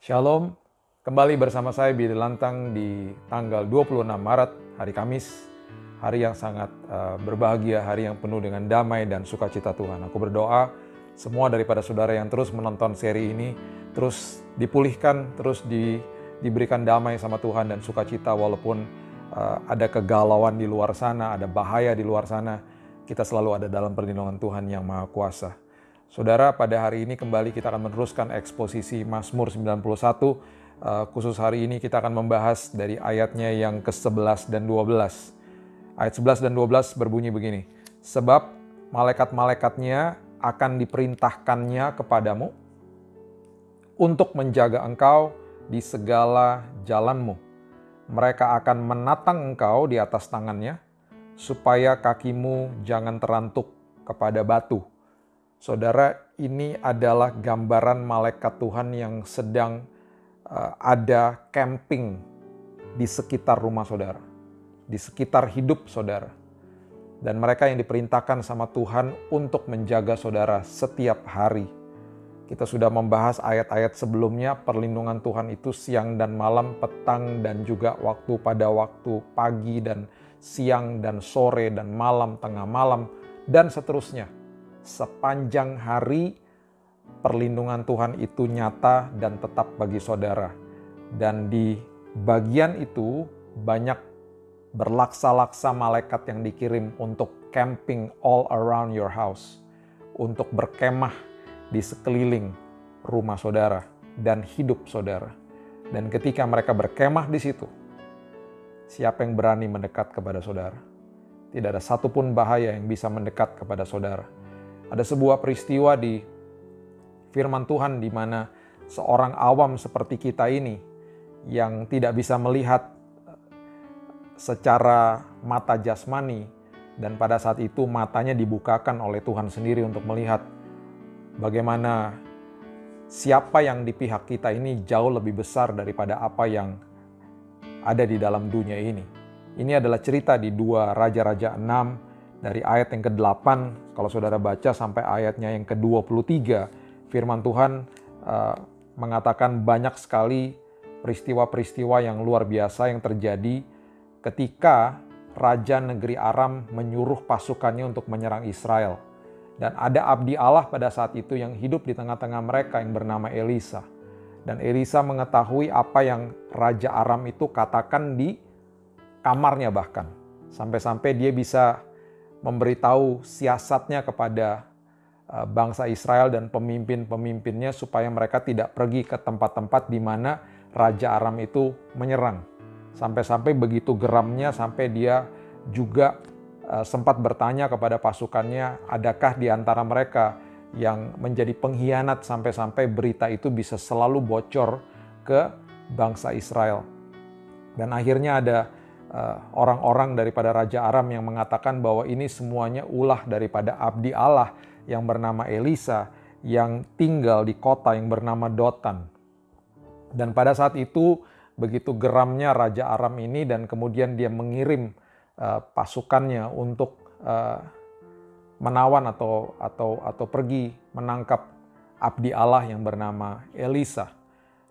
Shalom, kembali bersama saya Billy Lantang di tanggal 26 Maret, hari Kamis, hari yang sangat berbahagia, hari yang penuh dengan damai dan sukacita Tuhan. Aku berdoa semua daripada saudara yang terus menonton seri ini, terus dipulihkan, terus diberikan damai sama Tuhan dan sukacita walaupun ada kegalauan di luar sana, ada bahaya di luar sana, kita selalu ada dalam perlindungan Tuhan yang Maha Kuasa. Saudara, pada hari ini kembali kita akan meneruskan eksposisi Mazmur 91. Khusus hari ini kita akan membahas dari ayatnya yang ke-11 dan 12. Ayat 11 dan 12 berbunyi begini. Sebab malaikat-malaikatnya akan diperintahkannya kepadamu untuk menjaga engkau di segala jalanmu. Mereka akan menatang engkau di atas tangannya, supaya kakimu jangan terantuk kepada batu. Saudara, ini adalah gambaran malaikat Tuhan yang sedang ada camping di sekitar rumah saudara, di sekitar hidup saudara. Dan mereka yang diperintahkan sama Tuhan untuk menjaga saudara setiap hari. Kita sudah membahas ayat-ayat sebelumnya, perlindungan Tuhan itu siang dan malam, petang dan juga pada waktu pagi dan siang dan sore dan malam, tengah malam, dan seterusnya. Sepanjang hari perlindungan Tuhan itu nyata dan tetap bagi saudara. Dan di bagian itu banyak berlaksa-laksa malaikat yang dikirim untuk camping all around your house. Untuk berkemah di sekeliling rumah saudara dan hidup saudara. Dan ketika mereka berkemah di situ, siapa yang berani mendekat kepada saudara? Tidak ada satupun bahaya yang bisa mendekat kepada saudara. Ada sebuah peristiwa di firman Tuhan di mana seorang awam seperti kita ini yang tidak bisa melihat secara mata jasmani, dan pada saat itu matanya dibukakan oleh Tuhan sendiri untuk melihat bagaimana siapa yang di pihak kita ini jauh lebih besar daripada apa yang ada di dalam dunia ini. Ini adalah cerita di 2 Raja-Raja 6 dari ayat yang ke-8, kalau saudara baca sampai ayatnya yang ke-23, firman Tuhan mengatakan banyak sekali peristiwa-peristiwa yang luar biasa yang terjadi ketika Raja Negeri Aram menyuruh pasukannya untuk menyerang Israel. Dan ada abdi Allah pada saat itu yang hidup di tengah-tengah mereka yang bernama Elisa. Dan Elisa mengetahui apa yang Raja Aram itu katakan di kamarnya bahkan. Sampai-sampai dia bisa memberitahu siasatnya kepada bangsa Israel dan pemimpin-pemimpinnya supaya mereka tidak pergi ke tempat-tempat di mana Raja Aram itu menyerang. Sampai-sampai begitu geramnya sampai dia juga sempat bertanya kepada pasukannya, adakah di antara mereka yang menjadi pengkhianat sampai-sampai berita itu bisa selalu bocor ke bangsa Israel. Dan akhirnya ada orang-orang daripada Raja Aram yang mengatakan bahwa ini semuanya ulah daripada abdi Allah yang bernama Elisa yang tinggal di kota yang bernama Dotan. Dan pada saat itu begitu geramnya Raja Aram ini, dan kemudian dia mengirim pasukannya untuk menawan atau pergi menangkap abdi Allah yang bernama Elisa.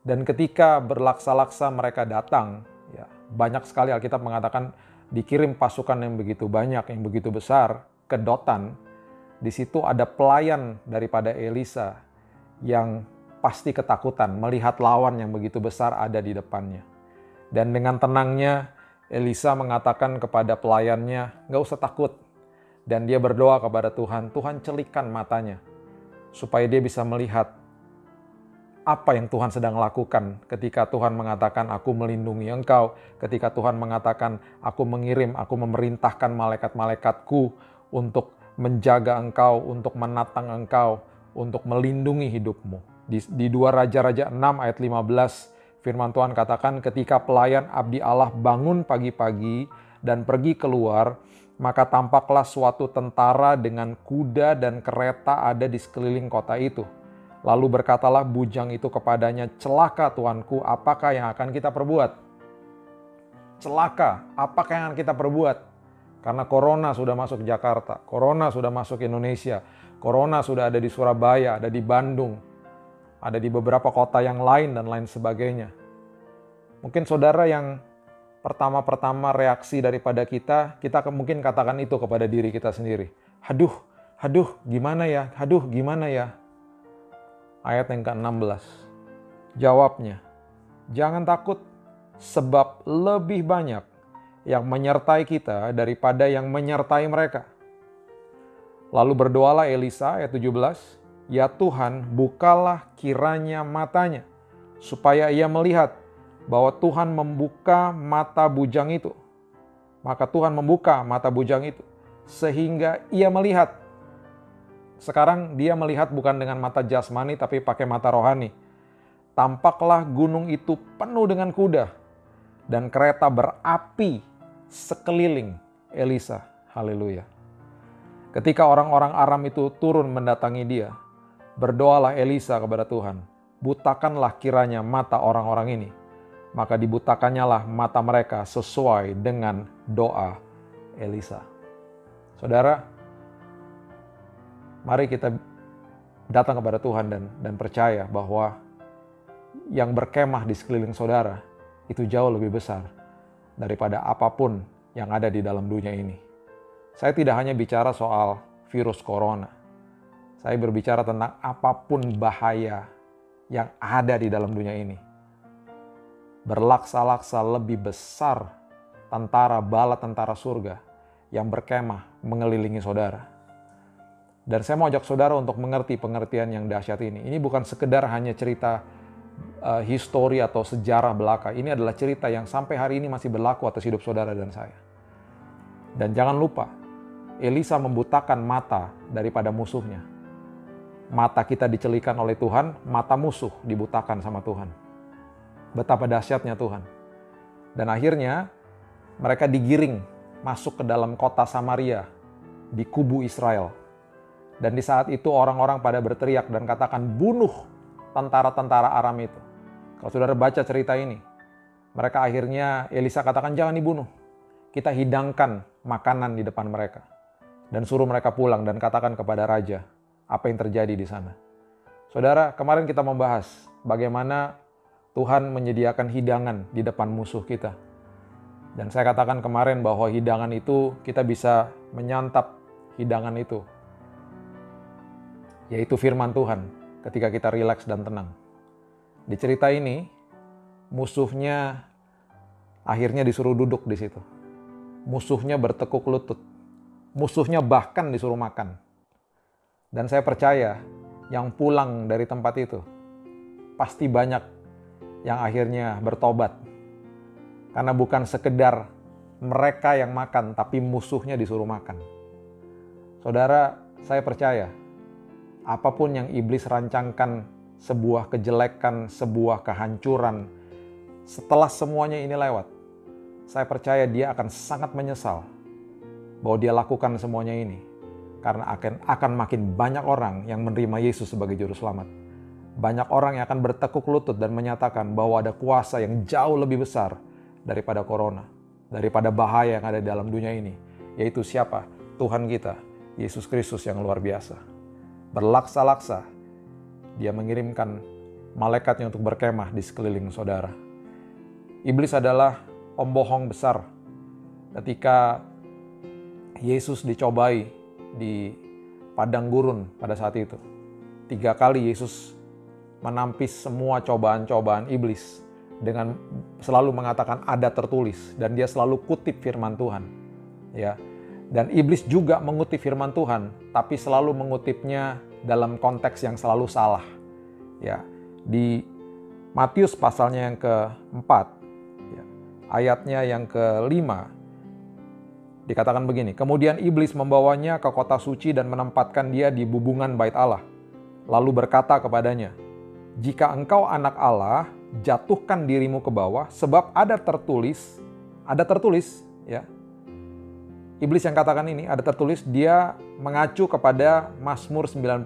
Dan ketika berlaksa-laksa mereka datang, ya, banyak sekali Alkitab mengatakan dikirim pasukan yang begitu banyak, yang begitu besar ke Dotan. Di situ ada pelayan daripada Elisa yang pasti ketakutan melihat lawan yang begitu besar ada di depannya. Dan dengan tenangnya Elisa mengatakan kepada pelayannya, "Gak usah takut." Dan dia berdoa kepada Tuhan, Tuhan celikkan matanya supaya dia bisa melihat apa yang Tuhan sedang lakukan ketika Tuhan mengatakan, "Aku melindungi engkau," ketika Tuhan mengatakan, "Aku mengirim, aku memerintahkan malaikat-malaikatku untuk menjaga engkau, untuk menatang engkau, untuk melindungi hidupmu." Di 2 Raja-Raja 6 ayat 15, firman Tuhan katakan, ketika pelayan abdi Allah bangun pagi-pagi dan pergi keluar, maka tampaklah suatu tentara dengan kuda dan kereta ada di sekeliling kota itu. Lalu berkatalah bujang itu kepadanya, "Celaka Tuanku, apakah yang akan kita perbuat?" Celaka, apakah yang akan kita perbuat? Karena corona sudah masuk Jakarta, corona sudah masuk Indonesia, corona sudah ada di Surabaya, ada di Bandung. ada di beberapa kota yang lain dan lain sebagainya. Mungkin saudara yang pertama-pertama reaksi daripada kita mungkin katakan itu kepada diri kita sendiri. Aduh, gimana ya? Aduh, gimana ya? Ayat yang ke-16. Jawabnya, jangan takut, sebab lebih banyak yang menyertai kita daripada yang menyertai mereka. Lalu berdoalah Elisa, ayat 17, ya Tuhan, bukalah kiranya matanya, supaya ia melihat bahwa Tuhan membuka mata bujang itu. Maka Tuhan membuka mata bujang itu, sehingga ia melihat. Sekarang dia melihat bukan dengan mata jasmani, tapi pakai mata rohani. Tampaklah gunung itu penuh dengan kuda, dan kereta berapi sekeliling Elisa. Haleluya. Ketika orang-orang Aram itu turun mendatangi dia, berdoalah Elisa kepada Tuhan, butakanlah kiranya mata orang-orang ini. Maka dibutakannya lah mata mereka sesuai dengan doa Elisa. Saudara, mari kita datang kepada Tuhan dan percaya bahwa yang berkemah di sekeliling saudara itu jauh lebih besar daripada apapun yang ada di dalam dunia ini. Saya tidak hanya bicara soal virus corona. Saya berbicara tentang apapun bahaya yang ada di dalam dunia ini. Berlaksa-laksa lebih besar bala tentara surga yang berkemah mengelilingi saudara. Dan saya mau ajak saudara untuk mengerti pengertian yang dahsyat ini. Ini bukan sekedar hanya cerita histori atau sejarah belaka. Ini adalah cerita yang sampai hari ini masih berlaku atas hidup saudara dan saya. Dan jangan lupa, Elisa membutakan mata daripada musuhnya. Mata kita dicelikan oleh Tuhan, mata musuh dibutakan sama Tuhan. Betapa dahsyatnya Tuhan. Dan akhirnya mereka digiring masuk ke dalam kota Samaria di kubu Israel. Dan di saat itu orang-orang pada berteriak dan katakan, bunuh tentara-tentara Aram itu. Kalau saudara baca cerita ini, mereka akhirnya Elisa katakan jangan dibunuh. Kita hidangkan makanan di depan mereka. Dan suruh mereka pulang dan katakan kepada raja apa yang terjadi di sana. Saudara, kemarin kita membahas bagaimana Tuhan menyediakan hidangan di depan musuh kita. Dan saya katakan kemarin bahwa hidangan itu kita bisa menyantap hidangan itu. Yaitu firman Tuhan ketika kita rileks dan tenang. Di cerita ini, musuhnya akhirnya disuruh duduk di situ. Musuhnya bertekuk lutut. Musuhnya bahkan disuruh makan. Dan saya percaya yang pulang dari tempat itu pasti banyak yang akhirnya bertobat. Karena bukan sekedar mereka yang makan, tapi musuhnya disuruh makan. Saudara, saya percaya apapun yang iblis rancangkan, sebuah kejelekan, sebuah kehancuran, setelah semuanya ini lewat, saya percaya dia akan sangat menyesal bahwa dia lakukan semuanya ini. Karena akan makin banyak orang yang menerima Yesus sebagai juru selamat. Banyak orang yang akan bertekuk lutut dan menyatakan bahwa ada kuasa yang jauh lebih besar daripada corona, daripada bahaya yang ada di dalam dunia ini. Yaitu siapa? Tuhan kita, Yesus Kristus yang luar biasa. Berlaksa-laksa, dia mengirimkan malaikatnya untuk berkemah di sekeliling saudara. Iblis adalah pembohong besar. Ketika Yesus dicobai di padang gurun pada saat itu, 3 kali Yesus menampis semua cobaan-cobaan iblis dengan selalu mengatakan ada tertulis, dan dia selalu kutip firman Tuhan. Ya. Dan iblis juga mengutip firman Tuhan, tapi selalu mengutipnya dalam konteks yang selalu salah. Ya. Di Matius pasalnya yang ke-4, ya, ayatnya yang ke-5, dikatakan begini, kemudian iblis membawanya ke kota suci dan menempatkan dia di bubungan bait Allah. Lalu berkata kepadanya, jika engkau anak Allah, jatuhkan dirimu ke bawah, sebab ada tertulis, ya. Iblis yang katakan ini, ada tertulis, dia mengacu kepada Mazmur 91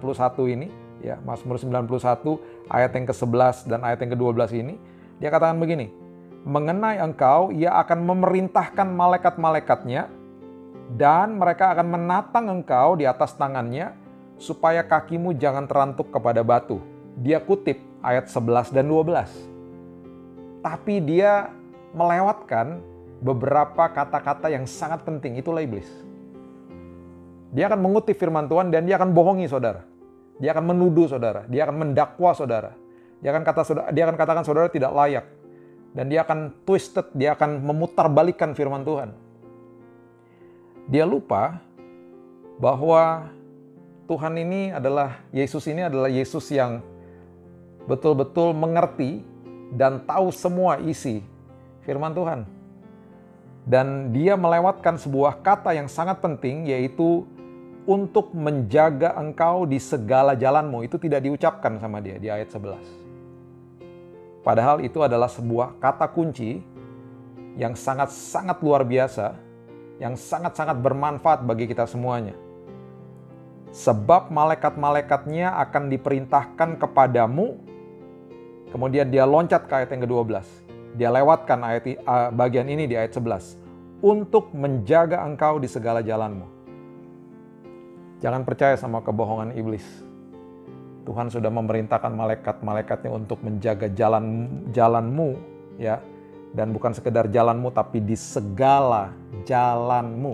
ini, ya, Mazmur 91 ayat yang ke-11 dan ayat yang ke-12 ini. Dia katakan begini, mengenai engkau, ia akan memerintahkan malaikat-malaikatnya, dan mereka akan menatang engkau di atas tangannya, supaya kakimu jangan terantuk kepada batu. dia kutip ayat 11 dan 12. Tapi dia melewatkan beberapa kata-kata yang sangat penting, itulah iblis. Dia akan mengutip firman Tuhan dan dia akan bohongi saudara. Dia akan menuduh saudara, dia akan mendakwa saudara. Dia akan katakan saudara tidak layak. Dan dia akan twisted, dia akan memutarbalikkan firman Tuhan. Dia lupa bahwa Tuhan ini adalah, Yesus ini adalah Yesus yang betul-betul mengerti dan tahu semua isi firman Tuhan. Dan dia melewatkan sebuah kata yang sangat penting, yaitu untuk menjaga engkau di segala jalanmu. Itu tidak diucapkan sama dia di ayat 11. Padahal itu adalah sebuah kata kunci yang sangat-sangat luar biasa, yang sangat-sangat bermanfaat bagi kita semuanya. Sebab malaikat-malaikatnya akan diperintahkan kepadamu. Kemudian dia loncat ke ayat yang ke-12. Dia lewatkan bagian ini di ayat 11. Untuk menjaga engkau di segala jalanmu. Jangan percaya sama kebohongan iblis. Tuhan sudah memerintahkan malaikat-malaikatnya untuk menjaga jalanmu, ya. Dan bukan sekedar jalanmu, tapi di segala jalanmu.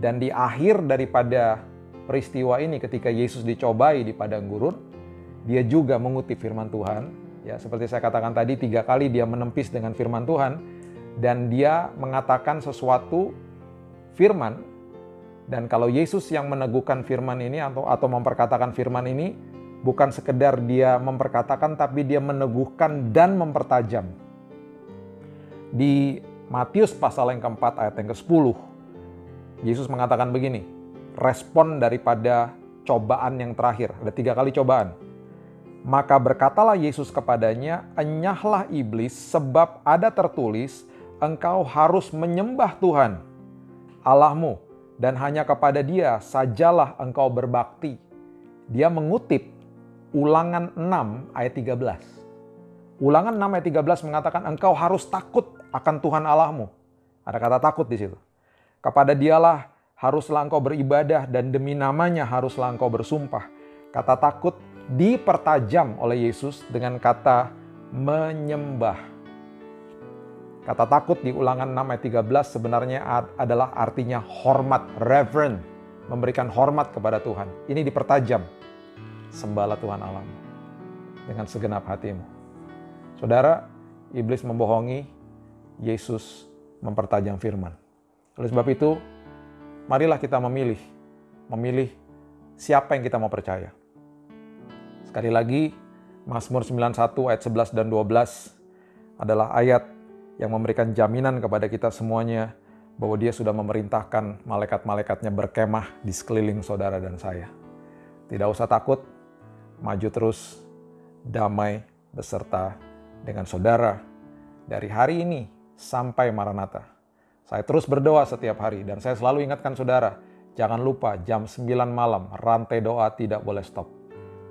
Dan di akhir daripada peristiwa ini, ketika Yesus dicobai di padang gurun, dia juga mengutip firman Tuhan. Ya, seperti saya katakan tadi, 3 kali dia menempis dengan firman Tuhan. Dan dia mengatakan sesuatu firman. Dan kalau Yesus yang meneguhkan firman ini atau memperkatakan firman ini, bukan sekedar dia memperkatakan, tapi dia meneguhkan dan mempertajam. Di Matius pasal yang keempat ayat yang ke-10, Yesus mengatakan begini, respon daripada cobaan yang terakhir. Ada 3 kali cobaan. Maka berkatalah Yesus kepadanya, enyahlah iblis, sebab ada tertulis, engkau harus menyembah Tuhan, Allahmu, dan hanya kepada Dia sajalah engkau berbakti. Dia mengutip Ulangan 6 ayat 13. Ulangan 6 ayat 13 mengatakan engkau harus takut akan Tuhan Allahmu. Ada kata takut di situ. Kepada Dialah haruslah engkau beribadah dan demi namanya haruslah engkau bersumpah. Kata takut dipertajam oleh Yesus dengan kata menyembah. Kata takut di Ulangan 6 ayat 13 sebenarnya adalah artinya hormat, reverend, memberikan hormat kepada Tuhan. Ini dipertajam, sembahlah Tuhan Allahmu dengan segenap hatimu. Saudara, iblis membohongi, Yesus mempertajam firman. Oleh sebab itu, marilah kita memilih siapa yang kita mau percaya. Sekali lagi, Mazmur 91 ayat 11 dan 12 adalah ayat yang memberikan jaminan kepada kita semuanya bahwa Dia sudah memerintahkan malaikat-malaikatnya berkemah di sekeliling saudara dan saya. Tidak usah takut, maju terus, damai beserta dengan saudara dari hari ini sampai Maranatha. Saya terus berdoa setiap hari dan saya selalu ingatkan saudara, jangan lupa jam 9 malam rantai doa tidak boleh stop.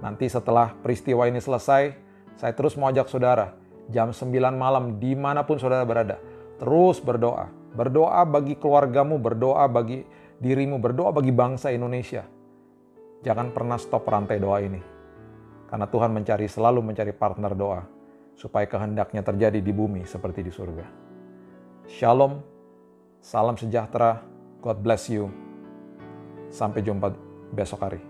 Nanti setelah peristiwa ini selesai, saya terus mau ajak saudara, jam 9 malam dimanapun saudara berada, terus berdoa. Berdoa bagi keluargamu, berdoa bagi dirimu, berdoa bagi bangsa Indonesia. Jangan pernah stop rantai doa ini. Karena Tuhan selalu mencari partner doa, supaya kehendaknya terjadi di bumi seperti di surga. Shalom, salam sejahtera, God bless you. Sampai jumpa besok hari.